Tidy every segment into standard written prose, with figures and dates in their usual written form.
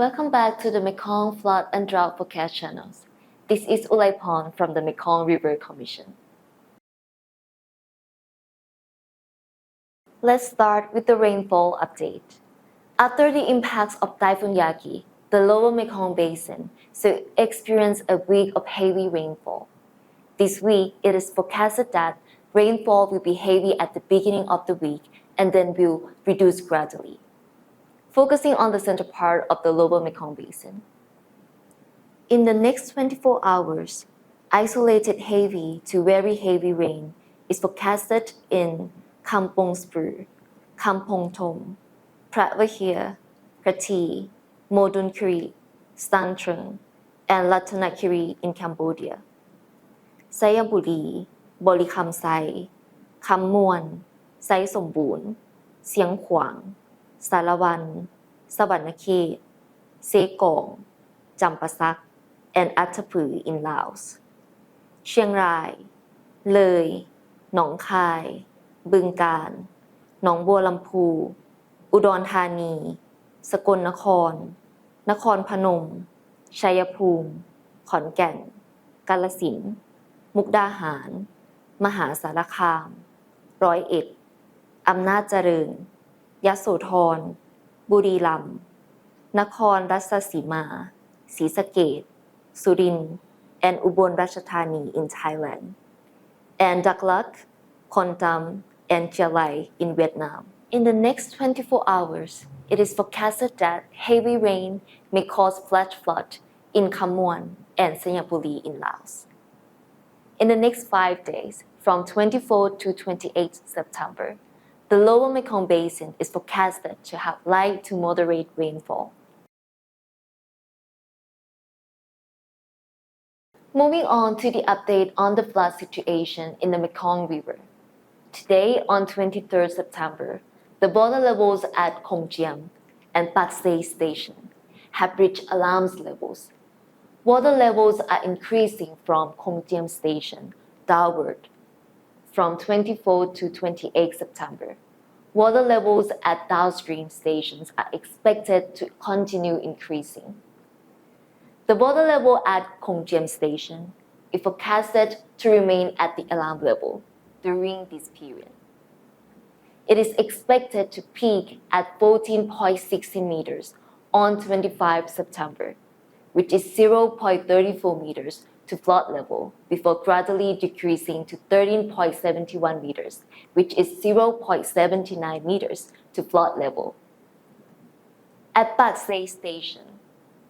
Welcome back to the Mekong Flood and Drought Forecast channels. This is 𝗶𝗫 from the Mekong River Commission. Let's start with the rainfall update. After the impacts of Typhoon Yagi, the lower Mekong Basin will experience a week of heavy rainfall. This week, it is forecasted that rainfall will be heavy at the beginning of the week and then will reduce gradually. Focusing on the central part of the lower Mekong Basin. In the next 24 hours, isolated heavy to very heavy rain is forecasted in Kampong Speu, Kampong Thom, Preah, Kratie, Mondul Kiri, Stung, Treng, and Ratana Kiri in Cambodia. 𝗖𝗵𝗶𝗵𝗵𝗃𝗊 𝗵𝗵𝗃𝐤𝐵𝐵 𝗖𝗵𝘅𝗁 𝐴𝐶𝑠𝑖 𝑠𝑎𝑟𝑎𝑤𝑎𝑛 𝗵𝗲𝗽𝗁𝐷𝗀𝐻𝗃𝐫𝐫𝐨𝐮𝐠 and 𝗵𝗲𝗃𝐿𝒂𝐻𝗃 in Laos. Chiang Rai, Loi, 𝗏𝗏𝐼, Bương-Càn, 𝗏𝗏𝗽𝗏𝗄, Udon Thani, Sakon Nakhon, Nakhon Phanom, Chayapum, Khon Kaen, Kalasin, Mukdahan, Mahasarakham, 𝗏𝗏𝗽𝐿, Amnat-Jalern, Yasothon, Buriram, Nakhon Ratchasima,ศรีสะเกษ, Surin, and Ubon Ratchathani in Thailand, and Dak Lak, Kon Tum, and Gia Lai in Viet Nam. In the next 24 hours, it is forecasted that heavy rain may cause flash flood in Kham Mueang and 𝗏𝗏𝗃𝗃 in Laos. In the next 5 days, from 24 to 28 September, the lower Mekong Basin is forecasted to have light to moderate rainfall. Moving on to the update on the flood situation in the Mekong River. Today, on 23rd September, the water levels at Khong Chiam and 𝗵𝗏𝗃𝗃 Station have reached alarm levels. Water levels are increasing from Khong Chiam Station downward. From 24 to 28 September, water levels at downstream stations are expected to continue increasing. The water level at Khong Chiam Station is forecasted to remain at the alarm level during this period. It is expected to peak at 14.60 meters on 25 September, which is 0.34 meters to flood level before gradually decreasing to 13.71 meters, which is 0.79 meters to flood level. At 𝗵𝗏𝗃𝗃 Station,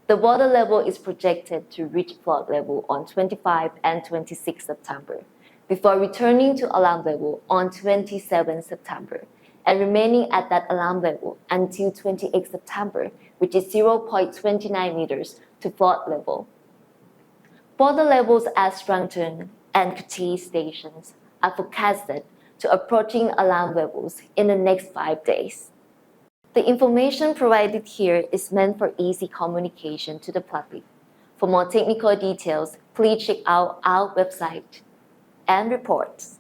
the water level is projected to reach flood level on 25 and 26 September, before returning to alarm level on 27 September, and remaining at that alarm level until 28 September, which is 0.29 meters to flood level. Water levels at Stung and Kratie stations are forecasted to approaching alarm levels in the next 5 days. The information provided here is meant for easy communication to the public. For more technical details, please check out our website and reports.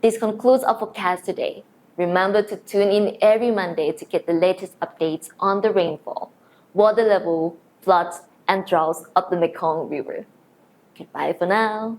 This concludes our forecast today. Remember to tune in every Monday to get the latest updates on the rainfall, water level, floods, and droughts of the Mekong River. Goodbye for now.